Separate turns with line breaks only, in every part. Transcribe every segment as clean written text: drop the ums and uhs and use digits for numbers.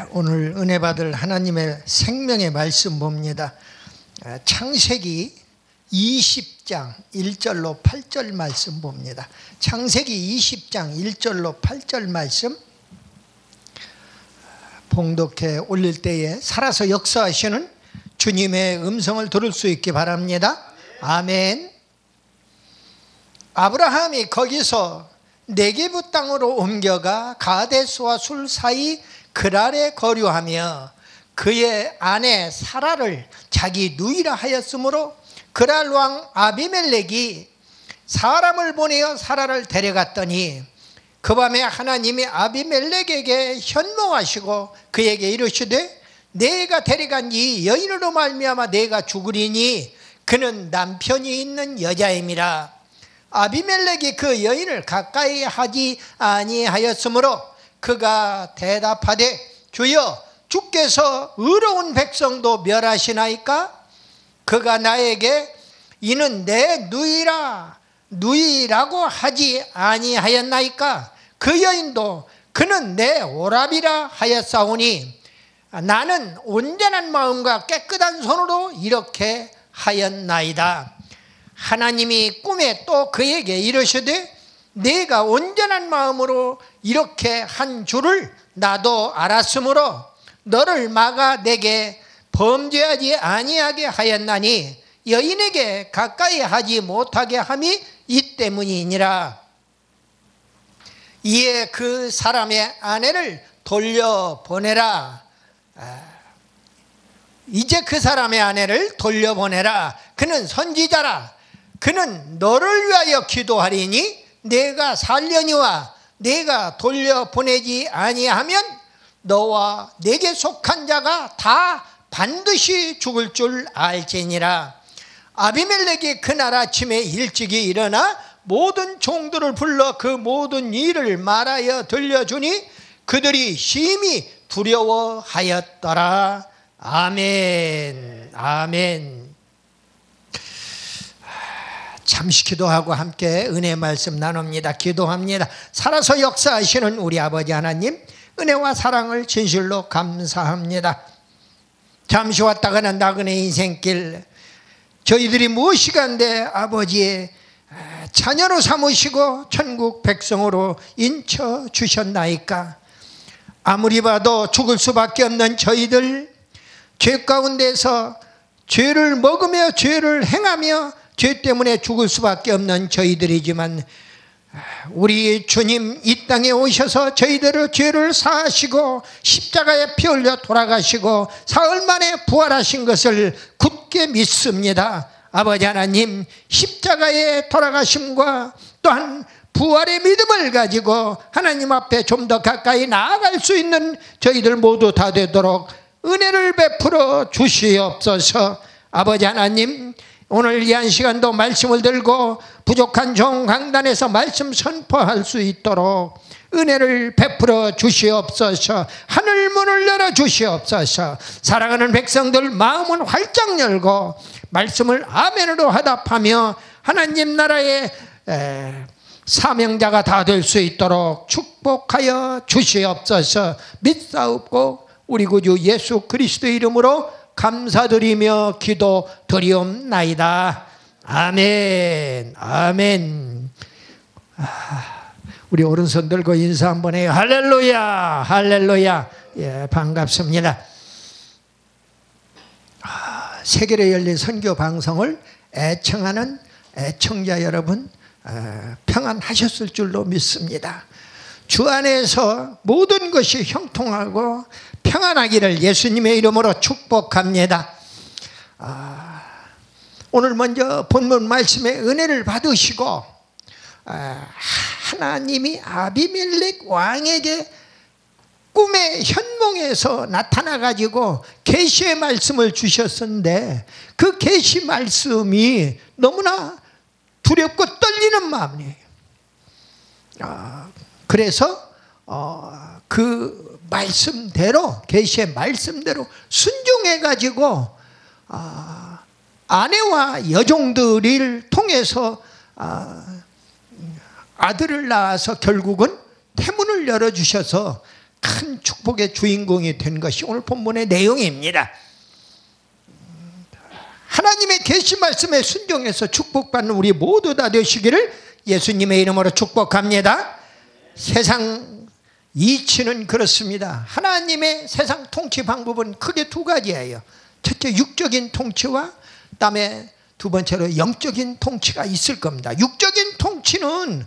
오늘 은혜 받을 하나님의 생명의 말씀 봅니다. 창세기 20장 1절로 8절 말씀 봅니다. 창세기 20장 1절로 8절 말씀 봉독해 올릴 때에 살아서 역사하시는 주님의 음성을 들을 수 있기 바랍니다. 아멘. 아브라함이 거기서 네게부 땅으로 옮겨가 가데스와 술 사이 그랄에 거류하며 그의 아내 사라를 자기 누이라 하였으므로 그랄 왕 아비멜렉이 사람을 보내어 사라를 데려갔더니 그 밤에 하나님이 아비멜렉에게 현몽하시고 그에게 이르시되 내가 데려간 이 여인으로 말미암아 내가 죽으리니 그는 남편이 있는 여자임이라. 아비멜렉이 그 여인을 가까이 하지 아니하였으므로 그가 대답하되 주여 주께서 의로운 백성도 멸하시나이까? 그가 나에게 이는 내 누이라고 하지 아니하였나이까? 그 여인도 그는 내 오라비라 하였사오니 나는 온전한 마음과 깨끗한 손으로 이렇게 하였나이다. 하나님이 꿈에 또 그에게 이르시되 내가 온전한 마음으로 이렇게 한 줄을 나도 알았으므로 너를 막아 내게 범죄하지 아니하게 하였나니 여인에게 가까이 하지 못하게 함이 이 때문이니라. 이에 그 사람의 아내를 돌려보내라. 이제 그 사람의 아내를 돌려보내라. 그는 선지자라. 그는 너를 위하여 기도하리니 내가 살려니와 내가 돌려보내지 아니하면 너와 내게 속한 자가 다 반드시 죽을 줄 알지니라. 아비멜렉이 그날 아침에 일찍이 일어나 모든 종들을 불러 그 모든 일을 말하여 들려주니 그들이 심히 두려워하였더라. 아멘. 아멘. 잠시 기도하고 함께 은혜 말씀 나눕니다. 기도합니다. 살아서 역사하시는 우리 아버지 하나님, 은혜와 사랑을 진실로 감사합니다. 잠시 왔다가는 나그네 인생길 저희들이 무엇이간데 아버지의 자녀로 삼으시고 천국 백성으로 인쳐 주셨나이까? 아무리 봐도 죽을 수밖에 없는 저희들, 죄 가운데서 죄를 먹으며 죄를 행하며 죄 때문에 죽을 수밖에 없는 저희들이지만 우리 주님 이 땅에 오셔서 저희들의 죄를 사하시고 십자가에 피 흘려 돌아가시고 사흘 만에 부활하신 것을 굳게 믿습니다. 아버지 하나님, 십자가에 돌아가심과 또한 부활의 믿음을 가지고 하나님 앞에 좀 더 가까이 나아갈 수 있는 저희들 모두 다 되도록 은혜를 베풀어 주시옵소서. 아버지 하나님, 오늘 이 한 시간도 말씀을 들고 부족한 종 강단에서 말씀 선포할 수 있도록 은혜를 베풀어 주시옵소서. 하늘 문을 열어 주시옵소서. 사랑하는 백성들 마음은 활짝 열고 말씀을 아멘으로 화답하며 하나님 나라의 사명자가 다 될 수 있도록 축복하여 주시옵소서. 믿사옵고 우리 구주 예수 그리스도의 이름으로 감사드리며 기도드리옵나이다. 아멘. 아멘. 우리 오른손 들고 인사 한번 해요. 할렐루야. 할렐루야. 예, 반갑습니다. 세계로 열린 선교 방송을 애청하는 애청자 여러분, 평안하셨을 줄로 믿습니다. 주 안에서 모든 것이 형통하고 평안하기를 예수님의 이름으로 축복합니다. 오늘 먼저 본문 말씀의 은혜를 받으시고 하나님이 아비멜렉 왕에게 꿈의 현몽에서 나타나 가지고 계시의 말씀을 주셨는데 그 계시 말씀이 너무나 두렵고 떨리는 마음이에요. 그래서 그 말씀대로, 계시의 말씀대로 순종해 가지고 아내와 여종들을 통해서 아들을 낳아서 결국은 태문을 열어주셔서 큰 축복의 주인공이 된 것이 오늘 본문의 내용입니다. 하나님의 계시 말씀에 순종해서 축복받는 우리 모두 다 되시기를 예수님의 이름으로 축복합니다. 세상 이치는 그렇습니다. 하나님의 세상 통치 방법은 크게 두 가지예요. 첫째, 육적인 통치와 그다음에 두 번째로 영적인 통치가 있을 겁니다. 육적인 통치는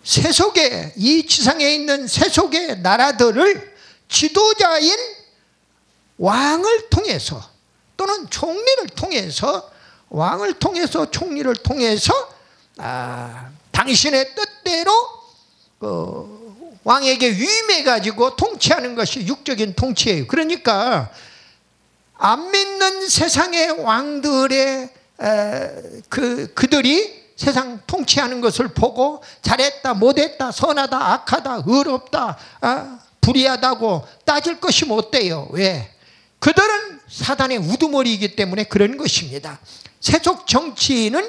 세속의, 이 지상에 있는 세속의 나라들을 지도자인 왕을 통해서 또는 총리를 통해서, 왕을 통해서 총리를 통해서 당신의 뜻대로 왕에게 위임해 가지고 통치하는 것이 육적인 통치예요. 그러니까 안 믿는 세상의 왕들의 그들이 세상 통치하는 것을 보고 잘했다 못했다 선하다 악하다 의롭다 불의하다고 따질 것이 못 돼요. 왜? 그들은 사단의 우두머리이기 때문에 그런 것입니다. 세속 정치인은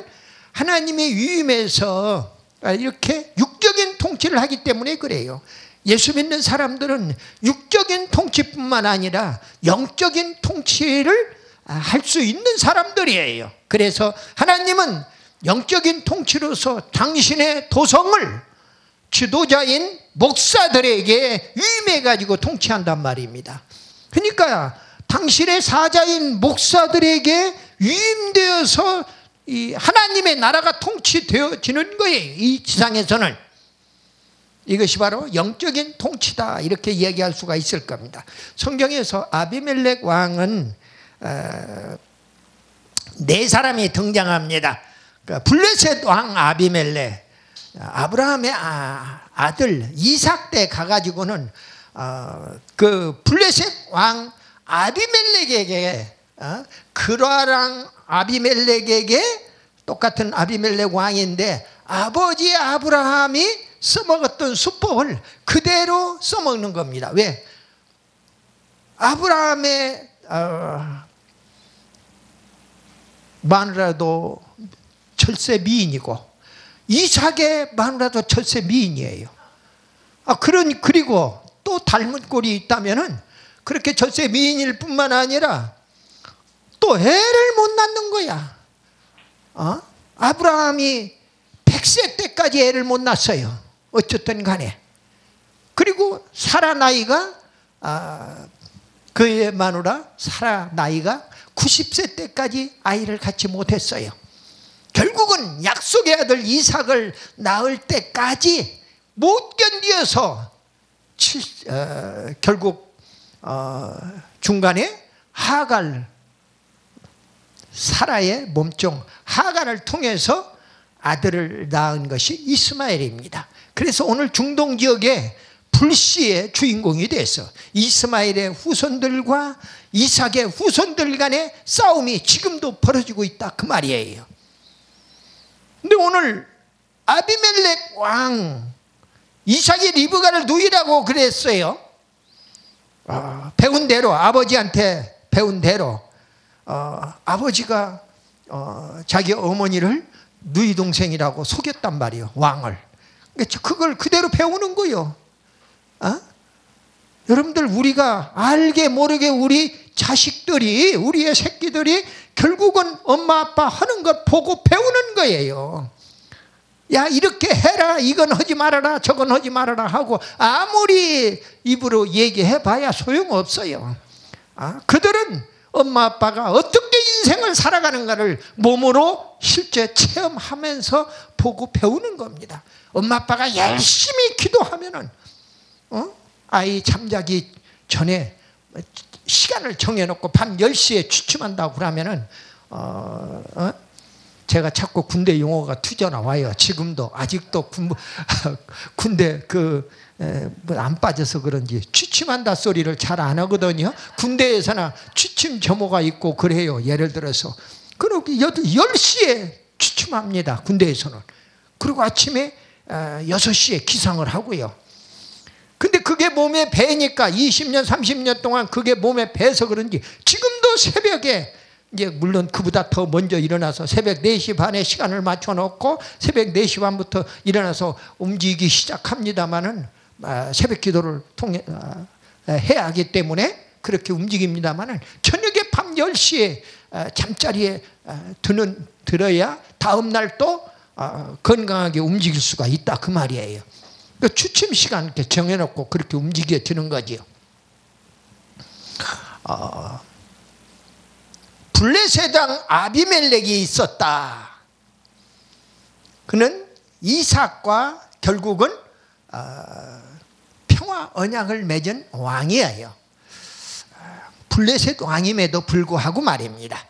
하나님의 위임에서 이렇게 육적인 통치를 하기 때문에 그래요. 예수 믿는 사람들은 육적인 통치뿐만 아니라 영적인 통치를 할 수 있는 사람들이에요. 그래서 하나님은 영적인 통치로서 당신의 도성을 지도자인 목사들에게 위임해 가지고 통치한단 말입니다. 그러니까 당신의 사자인 목사들에게 위임되어서 이 하나님의 나라가 통치되어지는 거예요. 이 지상에서는. 이것이 바로 영적인 통치다, 이렇게 이야기할 수가 있을 겁니다. 성경에서 아비멜렉 왕은 네 사람이 등장합니다. 블레셋 왕 아비멜렉, 아브라함의 아들 이삭 때 가가지고는 그 블레셋 왕 아비멜렉에게 그라랑 아비멜렉에게 똑같은 아비멜렉 왕인데 아버지 아브라함이 써먹었던 수법을 그대로 써먹는 겁니다. 왜? 아브라함의 마누라도 철새 미인이고 이삭의 마누라도 철새 미인이에요. 그리고 또 닮은 꼴이 있다면은 그렇게 철새 미인일 뿐만 아니라 또 애를 못 낳는 거야. 아브라함이 100세 때까지 애를 못 낳았어요. 어쨌든 간에. 그리고 사라 나이가 그의 마누라 사라 나이가 90세 때까지 아이를 갖지 못했어요. 결국은 약속의 아들 이삭을 낳을 때까지 못 견디어서 결국 중간에 하갈, 사라의 몸종 하갈을 통해서 아들을 낳은 것이 이스마엘입니다. 그래서 오늘 중동 지역에 불시의 주인공이 돼서 이스마엘의 후손들과 이삭의 후손들 간의 싸움이 지금도 벌어지고 있다, 그 말이에요. 근데 오늘 아비멜렉 왕 이삭이 리브가를 누이라고 그랬어요. 배운 대로, 아버지한테 배운 대로 아버지가 자기 어머니를 누이 동생이라고 속였단 말이에요, 왕을. 그걸 그대로 배우는 거예요. 여러분들, 우리가 알게 모르게 우리 자식들이, 우리의 새끼들이 결국은 엄마 아빠 하는 것 보고 배우는 거예요. 야, 이렇게 해라, 이건 하지 말아라, 저건 하지 말아라 하고 아무리 입으로 얘기해 봐야 소용없어요. 그들은 엄마 아빠가 어떻게 인생을 살아가는가를 몸으로 실제 체험하면서 보고 배우는 겁니다. 엄마 아빠가 열심히 기도하면은 아이 잠자기 전에 시간을 정해놓고 밤 10시에 취침한다고 그러면은 제가 자꾸 군대 용어가 튀어나와요. 지금도 아직도 군대 안 빠져서 그런지 취침한다 소리를 잘 안 하거든요. 군대에서나 취침 점호가 있고 그래요. 예를 들어서 그리고 10시에 취침합니다, 군대에서는. 그리고 아침에 6시에 기상을 하고요. 근데 그게 몸에 배니까 20년 30년 동안 그게 몸에 배서 그런지 지금도 새벽에, 이제 물론 그보다 더 먼저 일어나서 새벽 4시 반에 시간을 맞춰 놓고 새벽 4시 반부터 일어나서 움직이기 시작합니다마는 새벽 기도를 통해 해야 하기 때문에 그렇게 움직입니다만은 저녁에 밤 10시에 잠자리에 들어야 다음 날 또 건강하게 움직일 수가 있다 그 말이에요. 그 취침 시간 이렇게 정해놓고 그렇게 움직여지는 거지요. 블레셋 왕 아비멜렉이 있었다. 그는 이삭과 결국은 평화 언약을 맺은 왕이에요. 블레셋 왕임에도 불구하고 말입니다.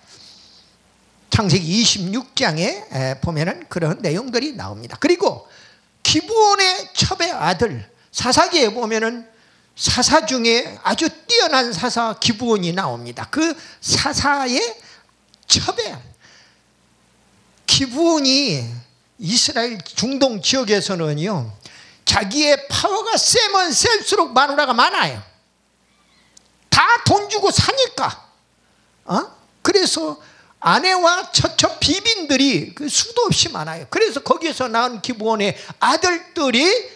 창세기 26장에 보면은 그런 내용들이 나옵니다. 그리고 기브온의 첩의 아들 사사기에 보면은 사사 중에 아주 뛰어난 사사 기브온이 나옵니다. 그 사사의 첩의 기브온이 이스라엘 중동 지역에서는요, 자기의 파워가 세면 셀수록 마누라가 많아요. 다 돈 주고 사니까. 그래서 아내와 처처 비빈들이 그 수도 없이 많아요. 그래서 거기에서 낳은 기브온의 아들들이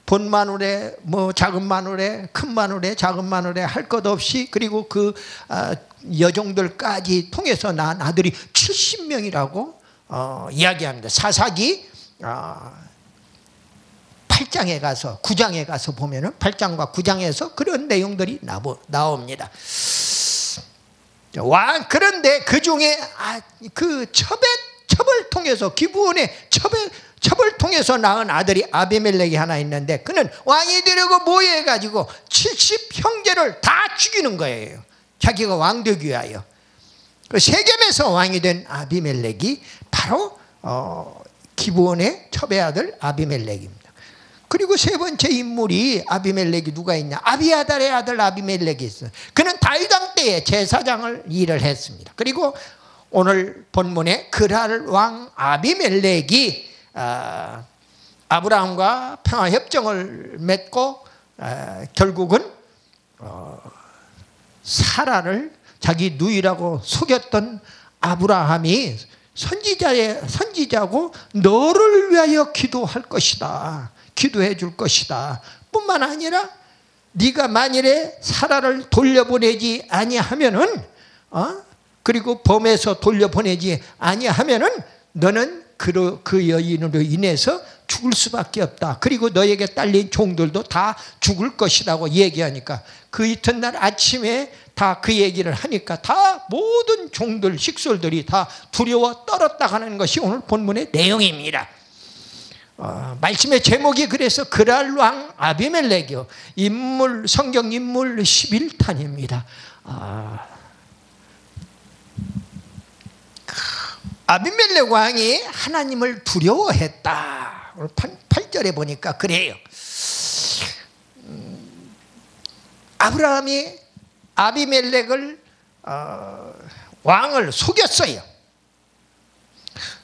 본 마누래, 뭐 작은 마누래, 큰 마누래, 작은 마누래 할 것 없이, 그리고 그 여종들까지 통해서 낳은 아들이 70명이라고 이야기합니다. 사사기 8장에 가서 9장에 가서 보면은 8장과 9장에서 그런 내용들이 나옵니다. 그런데 그 중에 그 첩을 통해서 기브온의 첩을 통해서 낳은 아들이 아비멜렉이 하나 있는데, 그는 왕이 되려고 모여가지고 70형제를 다 죽이는 거예요. 자기가 왕 되기 위하여. 그 세겜에서 왕이 된 아비멜렉이 바로 기브온의 첩의 아들 아비멜렉입니다. 그리고 세 번째 인물이 아비멜렉이 누가 있냐? 아비아달의 아들 아비멜렉이 있어요. 그는 다윗 왕 때에 제사장을 일을 했습니다. 그리고 오늘 본문에 그랄 왕 아비멜렉이 아브라함과 평화협정을 맺고 결국은 사라를 자기 누이라고 속였던 아브라함이 선지자고 너를 위하여 기도할 것이다, 기도해 줄 것이다 뿐만 아니라 네가 만일에 사라를 돌려보내지 아니하면은 그리고 범에서 돌려보내지 아니하면은 너는 그 여인으로 인해서 죽을 수밖에 없다. 그리고 너에게 딸린 종들도 다 죽을 것이라고 얘기하니까 그 이튿날 아침에 다 그 얘기를 하니까 다 모든 종들, 식솔들이 다 두려워 떨었다 하는 것이 오늘 본문의 내용입니다. 말씀의 제목이 그래서 그랄 왕 아비멜렉이요, 성경 인물 11탄입니다. 아비멜렉 왕이 하나님을 두려워했다. 오늘 8절에 보니까 그래요. 아브라함이 아비멜렉을 왕을 속였어요.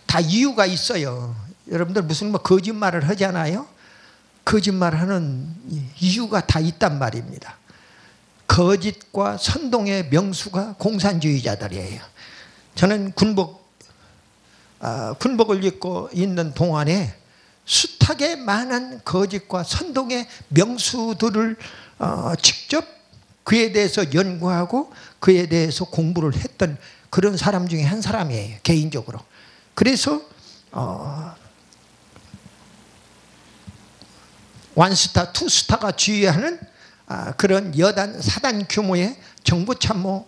다 이유가 있어요. 여러분들 무슨 거짓말을 하잖아요. 거짓말하는 이유가 다 있단 말입니다. 거짓과 선동의 명수가 공산주의자들이에요. 저는 군복을 입고 있는 동안에 숱하게 많은 거짓과 선동의 명수들을 직접 그에 대해서 연구하고 그에 대해서 공부를 했던 그런 사람 중에 한 사람이에요, 개인적으로. 그래서 원스타, 투스타가 지휘하는 그런 여단, 사단 규모의 정보참모를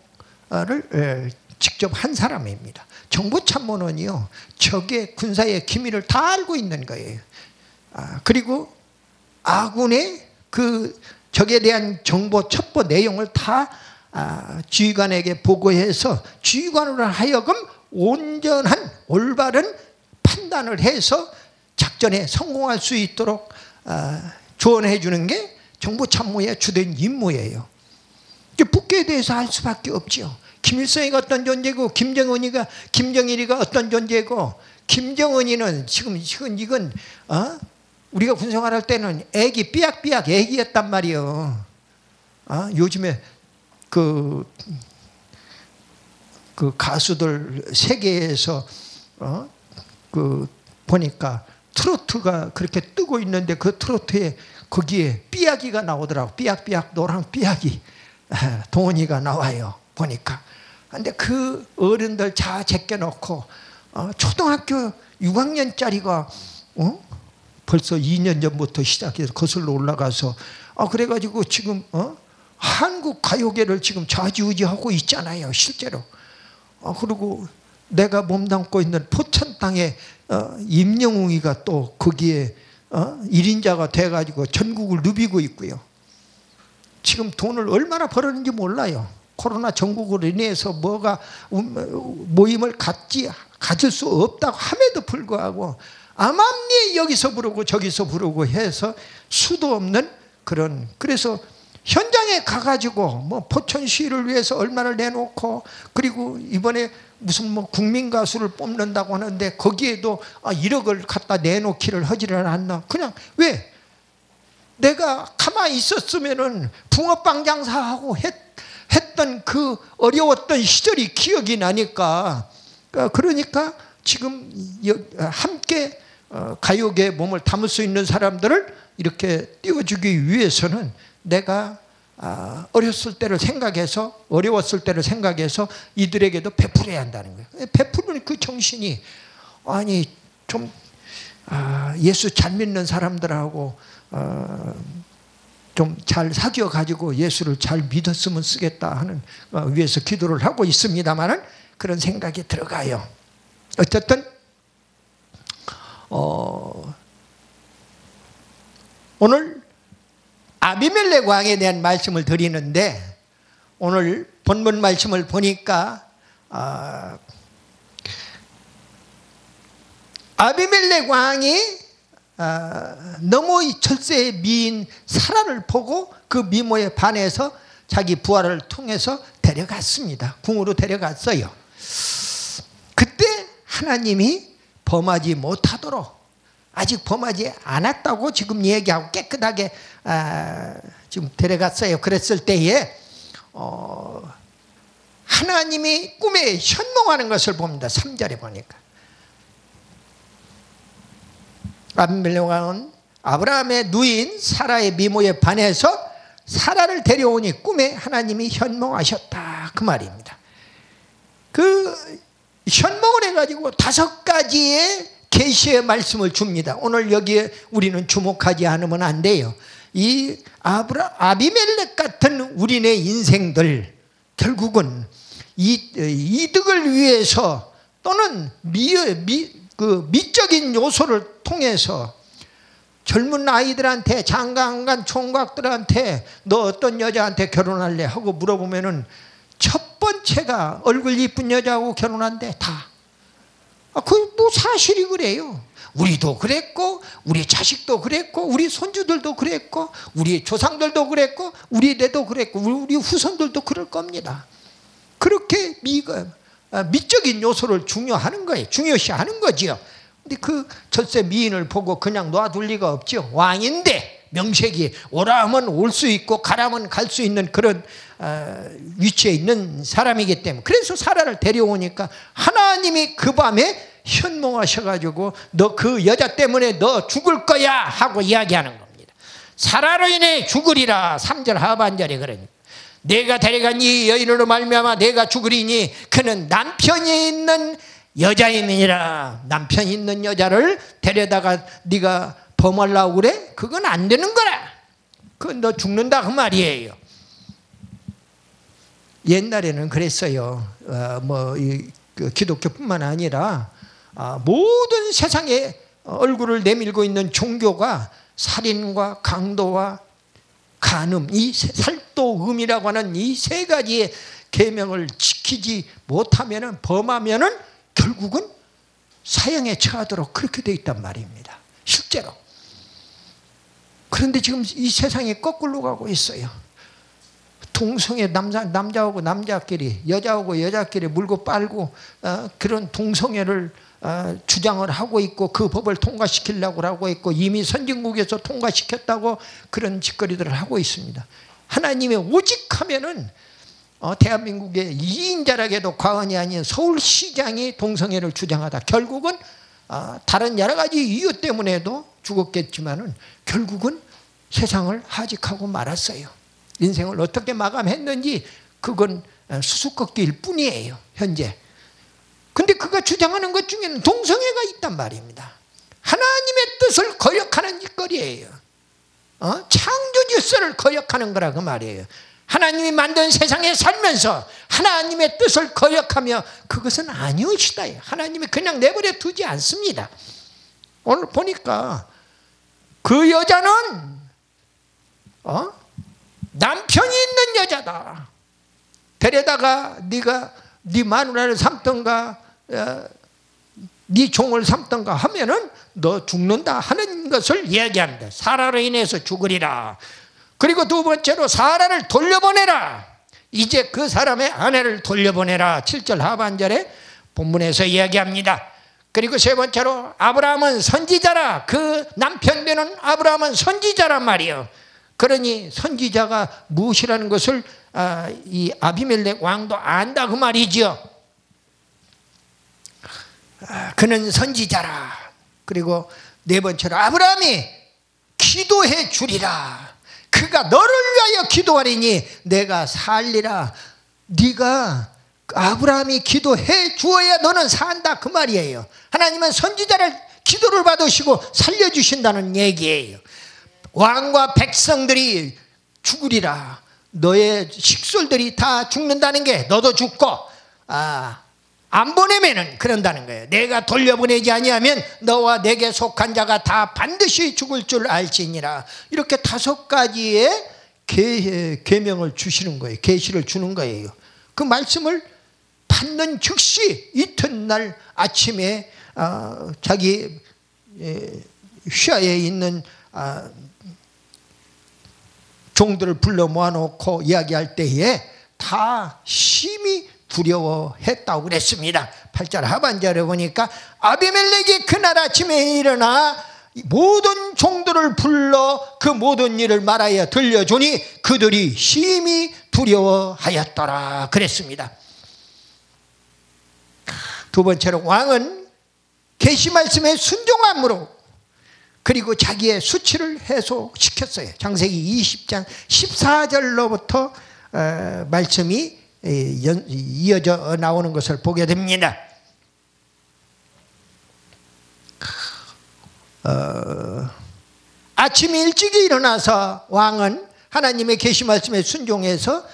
직접 한 사람입니다. 정보참모는요, 적의 군사의 기밀을 다 알고 있는 거예요. 그리고 아군의 그 적에 대한 정보, 첩보 내용을 다 지휘관에게 보고해서 지휘관으로 하여금 온전한 올바른 판단을 해서 작전에 성공할 수 있도록 조언해 주는 게 정보참모의 주된 임무예요. 북에 대해서 알 수밖에 없죠. 김일성이가 어떤 존재고 김정일이가 어떤 존재고, 김정은이는 지금 이건 우리가 군생활할 때는 애기 삐약삐약 애기였단 말이에요. 요즘에 그 가수들 세계에서 그 보니까 트로트가 그렇게 뜨고 있는데 그 트로트에 거기에 삐약이가 나오더라고. 삐약삐약 노랑 삐약이 동원이가 나와요. 보니까. 근데 그 어른들 다 제껴놓고 초등학교 6학년짜리가 벌써 2년 전부터 시작해서 거슬러 올라가서 그래가지고 지금 한국 가요계를 지금 좌지우지하고 있잖아요. 실제로. 그리고 내가 몸담고 있는 포천 땅에 임영웅이가 또 거기에 1인자가 돼가지고 전국을 누비고 있고요. 지금 돈을 얼마나 벌었는지 몰라요. 코로나 전국으로 인해서 뭐가 모임을 가질 수 없다고 함에도 불구하고 암암리에 여기서 부르고 저기서 부르고 해서 수도 없는 그런, 그래서 현장에 가가지고 뭐 포천시를 위해서 얼마를 내놓고, 그리고 이번에 무슨 뭐 국민 가수를 뽑는다고 하는데 거기에도 1억을 갖다 내놓기를 하지를 않나. 그냥 왜? 내가 가만히 있었으면은 붕어빵 장사하고 했던 그 어려웠던 시절이 기억이 나니까. 그러니까 지금 함께 가요계에 몸을 담을 수 있는 사람들을 이렇게 띄워주기 위해서는 내가 어렸을 때를 생각해서, 어려웠을 때를 생각해서 이들에게도 베풀어야 한다는 거예요. 베푸는 그 정신이, 아니 좀 예수 잘 믿는 사람들하고 좀 잘 사귀어 가지고 예수를 잘 믿었으면 쓰겠다 하는 위해서 기도를 하고 있습니다만은 그런 생각이 들어가요. 어쨌든 오늘 아비멜렉 왕에 대한 말씀을 드리는데, 오늘 본문 말씀을 보니까 아비멜렉 왕이 너무 철새의 미인 사라를 보고 그 미모에 반해서 자기 부하를 통해서 데려갔습니다. 궁으로 데려갔어요. 그때 하나님이 범하지 못하도록, 아직 범하지 않았다고 지금 얘기하고 깨끗하게 지금 데려갔어요. 그랬을 때에 하나님이 꿈에 현몽하는 것을 봅니다. 3절에 보니까 아비멜렉 왕은 아브라함의 누인 사라의 미모에 반해서 사라를 데려오니 꿈에 하나님이 현몽하셨다, 그 말입니다. 그 현몽을 해가지고 5가지의 계시의 말씀을 줍니다. 오늘 여기에 우리는 주목하지 않으면 안 돼요. 이 아비멜렉 같은 우리네 인생들 결국은 이득을 위해서 또는 미적인 요소를 통해서 젊은 아이들한테, 장가간 총각들한테 너 어떤 여자한테 결혼할래 하고 물어보면은 첫 번째가 얼굴 이쁜 여자하고 결혼한대. 다. 그 뭐 사실이 그래요. 우리도 그랬고, 우리 자식도 그랬고, 우리 손주들도 그랬고, 우리 조상들도 그랬고, 우리 애도 그랬고, 우리 후손들도 그럴 겁니다. 그렇게 미적인 요소를 중요하는 거예요. 중요시하는 거지요. 근데 그 철새 미인을 보고 그냥 놔둘 리가 없죠. 왕인데 명색이 오라 하면 올 수 있고 가라 하면 갈 수 있는 그런 위치에 있는 사람이기 때문에, 그래서 사라를 데려오니까 하나님이 그 밤에 현몽하셔가지고 너 그 여자 때문에 너 죽을 거야 하고 이야기하는 겁니다. 사라로 인해 죽으리라. 3절 하반절에 그러니까 내가 데려간 이 여인으로 말미암아 내가 죽으리니 그는 남편이 있는 여자임이니라. 남편이 있는 여자를 데려다가 네가 범하려고 그래? 그건 안 되는 거라. 그건 너 죽는다 그 말이에요. 옛날에는 그랬어요. 기독교뿐만 아니라 모든 세상에 얼굴을 내밀고 있는 종교가 살인과 강도와 간음, 이 살도음이라고 하는 이 3가지의 계명을 지키지 못하면은, 범하면은 결국은 사형에 처하도록 그렇게 되어 있단 말입니다. 실제로. 그런데 지금 이 세상이 거꾸로 가고 있어요. 동성애, 남자하고 남자끼리, 여자하고 여자끼리 물고 빨고 그런 동성애를 주장을 하고 있고, 그 법을 통과시키려고 하고 있고, 이미 선진국에서 통과시켰다고 그런 짓거리들을 하고 있습니다. 하나님이 오직 하면은 대한민국의 2인자락에도 과언이 아닌 서울시장이 동성애를 주장하다 결국은 다른 여러 가지 이유 때문에도 죽었겠지만은 결국은 세상을 하직하고 말았어요. 인생을 어떻게 마감했는지 그건 수수께끼일 뿐이에요, 현재. 근데 그가 주장하는 것 중에는 동성애가 있단 말입니다. 하나님의 뜻을 거역하는 짓거리예요. 창조 질서를 거역하는 거라 그 말이에요. 하나님이 만든 세상에 살면서 하나님의 뜻을 거역하며 그것은 아니오시다. 하나님이 그냥 내버려 두지 않습니다. 오늘 보니까 그 여자는 남편이 있는 여자다. 데려다가 네가 네 마누라를 삼든가 네 종을 삼든가 하면은 너 죽는다 하는 것을 이야기합니다. 사라로 인해서 죽으리라. 그리고 두 번째로 사라를 돌려보내라. 이제 그 사람의 아내를 돌려보내라. 7절 하반절에 본문에서 이야기합니다. 그리고 세 번째로 아브라함은 선지자라. 그 남편 되는 아브라함은 선지자란 말이에요. 그러니 선지자가 무엇이라는 것을 이 아비멜렉 왕도 안다 그 말이죠. 그는 선지자라. 그리고 네 번째로 아브라함이 기도해 주리라. 그가 너를 위하여 기도하리니 내가 살리라. 네가 아브라함이 기도해 주어야 너는 산다 그 말이에요. 하나님은 선지자를 기도를 받으시고 살려주신다는 얘기예요. 왕과 백성들이 죽으리라. 너의 식솔들이 다 죽는다는 게 너도 죽고 안 보내면은 그런다는 거예요. 내가 돌려보내지 아니하면 너와 내게 속한 자가 다 반드시 죽을 줄 알지니라. 이렇게 5가지의 계명을 주시는 거예요. 계시를 주는 거예요. 그 말씀을 받는 즉시 이튿날 아침에 자기 휘하에 있는 종들을 불러 모아놓고 이야기할 때에 다 심히 두려워했다고 그랬습니다. 8절 하반절에 보니까 아비멜렉이 그날 아침에 일어나 모든 종들을 불러 그 모든 일을 말하여 들려주니 그들이 심히 두려워하였더라 그랬습니다. 두 번째로 왕은 계시 말씀에 순종함으로 그리고 자기의 수치를 해소시켰어요. 창세기 20장 14절로부터 말씀이 이어져 나오는 것을 보게 됩니다. 아침 일찍이 일어나서 왕은 하나님의 계시 말씀에 순종해서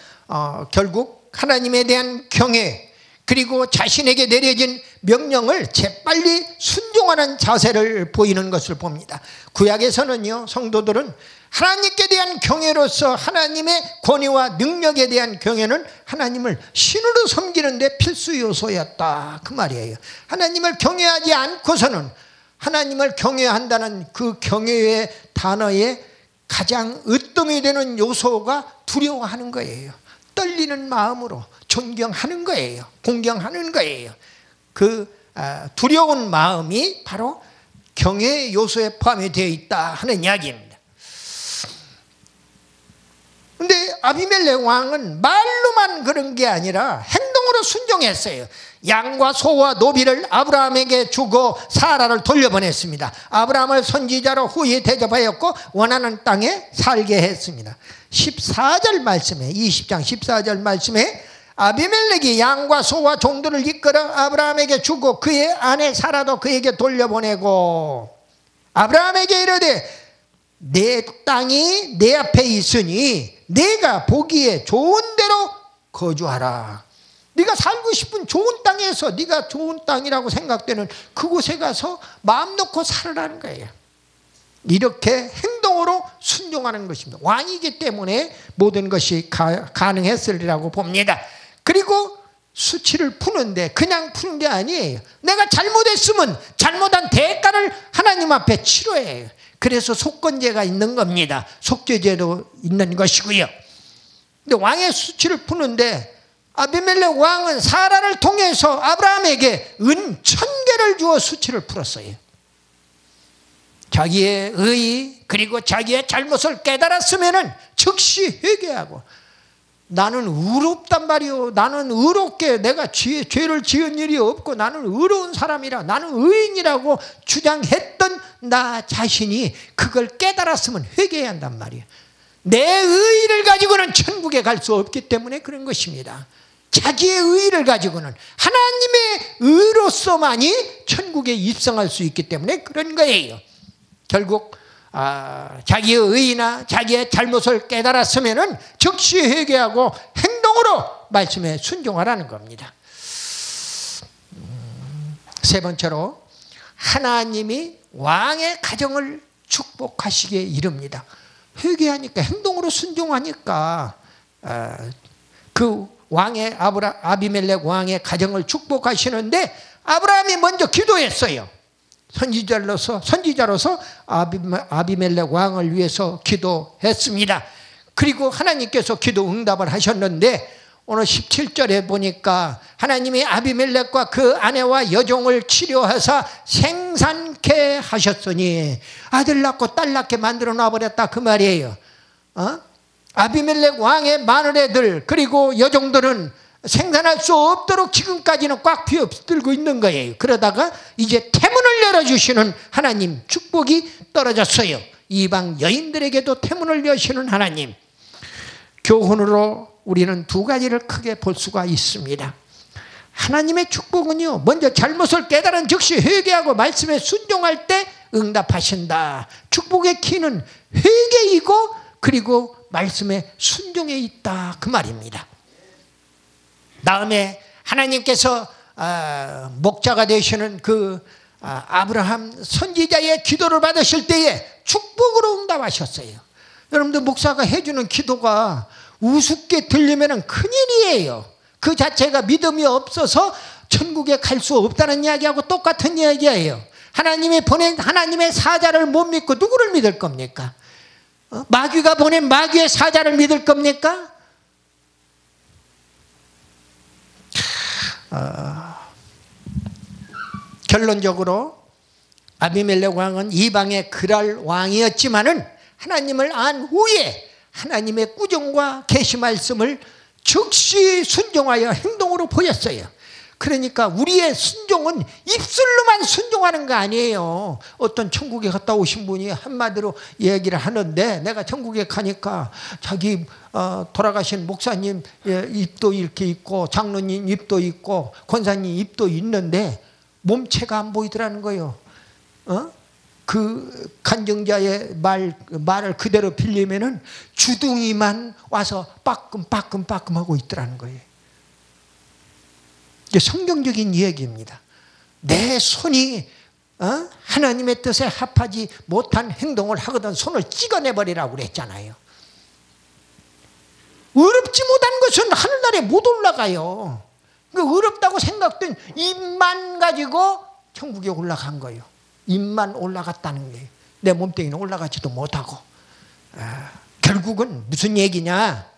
결국 하나님에 대한 경외 그리고 자신에게 내려진 명령을 재빨리 순종하는 자세를 보이는 것을 봅니다. 구약에서는요, 성도들은 하나님께 대한 경외로서 하나님의 권위와 능력에 대한 경외는 하나님을 신으로 섬기는 데 필수 요소였다 그 말이에요. 하나님을 경외하지 않고서는 하나님을 경외한다는 그 경외의 단어에 가장 으뜸이 되는 요소가 두려워하는 거예요. 떨리는 마음으로 존경하는 거예요. 공경하는 거예요. 그 두려운 마음이 바로 경외의 요소에 포함이 되어 있다 하는 이야기입니다. 그런데 아비멜렉 왕은 말로만 그런 게 아니라 행동으로 순종했어요. 양과 소와 노비를 아브라함에게 주고 사라를 돌려보냈습니다. 아브라함을 선지자로 후에 대접하였고 원하는 땅에 살게 했습니다. 14절 말씀에 20장 14절 말씀에 아비멜렉이 양과 소와 종들을 이끌어 아브라함에게 주고 그의 아내 사라도 그에게 돌려보내고 아브라함에게 이르되 내 땅이 내 앞에 있으니 내가 보기에 좋은 데로 거주하라. 네가 살고 싶은 좋은 땅에서 네가 좋은 땅이라고 생각되는 그곳에 가서 마음 놓고 살으라는 거예요. 이렇게 행동으로 순종하는 것입니다. 왕이기 때문에 모든 것이 가능했으리라고 봅니다. 그리고 수치를 푸는데 그냥 푸는 게 아니에요. 내가 잘못했으면 잘못한 대가를 하나님 앞에 치러야 해요. 그래서 속건제가 있는 겁니다. 속죄제도 있는 것이고요. 근데 왕의 수치를 푸는데 아비멜렉 왕은 사라를 통해서 아브라함에게 은 1000개를 주어 수치를 풀었어요. 자기의 의 그리고 자기의 잘못을 깨달았으면 즉시 회개하고 나는 의롭단 말이오. 나는 의롭게 내가 죄를 지은 일이 없고 나는 의로운 사람이라, 나는 의인이라고 주장했던 나 자신이 그걸 깨달았으면 회개해야 한단 말이에요. 내 의의를 가지고는 천국에 갈 수 없기 때문에 그런 것입니다. 자기의 의의를 가지고는, 하나님의 의로서만이 천국에 입성할 수 있기 때문에 그런 거예요. 결국 자기의 의의나 자기의 잘못을 깨달았으면 즉시 회개하고 행동으로 말씀에 순종하라는 겁니다. 세 번째로, 하나님이 왕의 가정을 축복하시기에 이릅니다. 회개하니까, 행동으로 순종하니까 그 왕의 아비멜렉 왕의 가정을 축복하시는데, 아브라함이 먼저 기도했어요. 선지자로서 아비멜렉 왕을 위해서 기도했습니다. 그리고 하나님께서 기도 응답을 하셨는데, 오늘 17절에 보니까 하나님이 아비멜렉과 그 아내와 여종을 치료하사 생산케 하셨으니, 아들 낳고 딸 낳게 만들어 놔버렸다 그 말이에요. 아비멜렉 왕의 마누라들 그리고 여종들은 생산할 수 없도록 지금까지는 꽉 비어들고 있는 거예요. 그러다가 이제 태문을 열어주시는 하나님 축복이 떨어졌어요. 이방 여인들에게도 태문을 여시는 하나님. 교훈으로 우리는 두 가지를 크게 볼 수가 있습니다. 하나님의 축복은요, 먼저 잘못을 깨달은 즉시 회개하고 말씀에 순종할 때 응답하신다. 축복의 키는 회개이고 그리고 말씀에 순종에 있다 그 말입니다. 다음에 하나님께서 목자가 되시는 그 아브라함 선지자의 기도를 받으실 때에 축복으로 응답하셨어요. 여러분들, 목사가 해주는 기도가 우습게 들리면 큰일이에요. 그 자체가 믿음이 없어서 천국에 갈 수 없다는 이야기하고 똑같은 이야기예요. 하나님이 보낸 하나님의 사자를 못 믿고 누구를 믿을 겁니까? 마귀가 보낸 마귀의 사자를 믿을 겁니까? 결론적으로 아비멜렉 왕은 이방의 그랄 왕이었지만은 하나님을 안 후에 하나님의 꾸정과 계시 말씀을 즉시 순종하여 행동으로 보였어요. 그러니까 우리의 순종은 입술로만 순종하는 거 아니에요. 어떤 천국에 갔다 오신 분이 한마디로 얘기를 하는데, 내가 천국에 가니까 자기 돌아가신 목사님 입도 이렇게 있고 장로님 입도 있고 권사님 입도 있는데 몸체가 안 보이더라는 거예요. 그 간증자의 말을 그대로 빌리면은 주둥이만 와서 빠끔빠끔 하고 있더라는 거예요. 이게 성경적인 이야기입니다. 내 손이 하나님의 뜻에 합하지 못한 행동을 하거든 손을 찍어내버리라고 그랬잖아요. 어렵지 못한 것은 하늘나라에 못 올라가요. 어렵다고 생각된 입만 가지고 천국에 올라간 거예요. 입만 올라갔다는 거예요. 내 몸뚱이는 올라가지도 못하고. 결국은 무슨 얘기냐?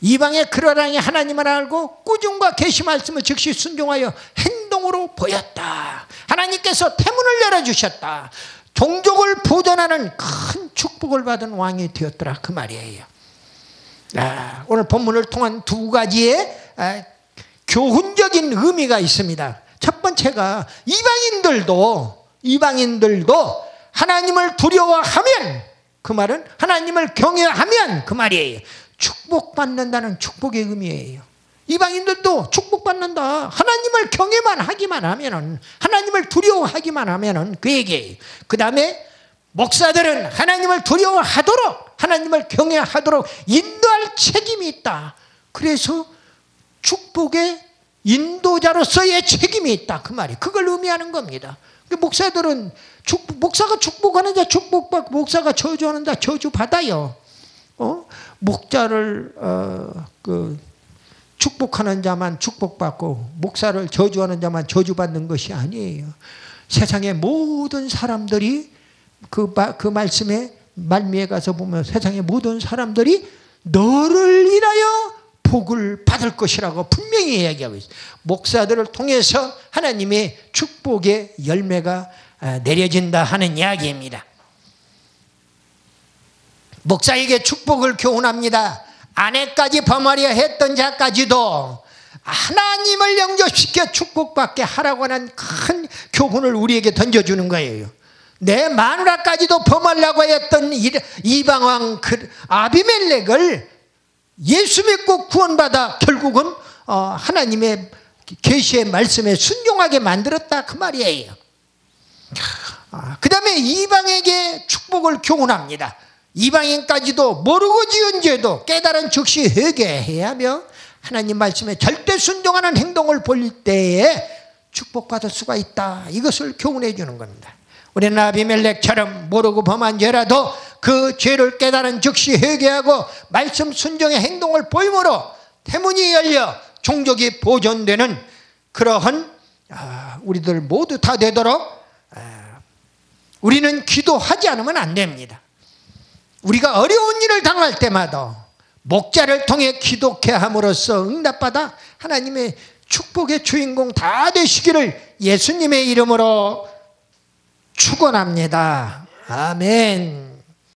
이방의 그러랑이 하나님을 알고 꾸중과 계시 말씀을 즉시 순종하여 행동으로 보였다. 하나님께서 태문을 열어주셨다. 종족을 보존하는 큰 축복을 받은 왕이 되었더라 그 말이에요. 오늘 본문을 통한 두 가지의 교훈적인 의미가 있습니다. 첫 번째가 이방인들도 하나님을 두려워하면, 그 말은 하나님을 경외하면 그 말이에요. 축복받는다는 축복의 의미예요. 이방인들도 축복받는다. 하나님을 경외만 하기만 하면은, 하나님을 두려워하기만 하면은 그 얘기예요. 그 다음에 목사들은 하나님을 두려워하도록, 하나님을 경외하도록 인도할 책임이 있다. 그래서 축복의 인도자로서의 책임이 있다 그 말이, 그걸 의미하는 겁니다. 목사들은 목사가 축복하는 자 축복받고, 목사가 저주하는 자 저주받아요. 목자를 축복하는 자만 축복받고 목사를 저주하는 자만 저주받는 것이 아니에요. 세상의 모든 사람들이 그 말씀에 말미에 가서 보면 세상의 모든 사람들이 너를 인하여 복을 받을 것이라고 분명히 이야기하고 있어요. 목사들을 통해서 하나님의 축복의 열매가 내려진다 하는 이야기입니다. 목사에게 축복을 교훈합니다. 아내까지 범하려 했던 자까지도 하나님을 영접시켜 축복받게 하라고 하는 큰 교훈을 우리에게 던져주는 거예요. 내 마누라까지도 범하려고 했던 이방왕 아비멜렉을 예수 믿고 구원받아 결국은 하나님의 계시의 말씀에 순종하게 만들었다 그 말이에요. 그 다음에 이방에게 축복을 교훈합니다. 이방인까지도 모르고 지은 죄도 깨달은 즉시 회개해야 하며 하나님 말씀에 절대 순종하는 행동을 볼 때에 축복받을 수가 있다. 이것을 교훈해 주는 겁니다. 우리는 아비멜렉처럼 모르고 범한 죄라도 그 죄를 깨달은 즉시 회개하고 말씀 순종의 행동을 보임으로 태문이 열려 종족이 보존되는 그러한 우리들 모두 다 되도록 우리는 기도하지 않으면 안 됩니다. 우리가 어려운 일을 당할 때마다 목자를 통해 기도케 함으로써 응답받아 하나님의 축복의 주인공 다 되시기를 예수님의 이름으로 축원합니다. 아멘.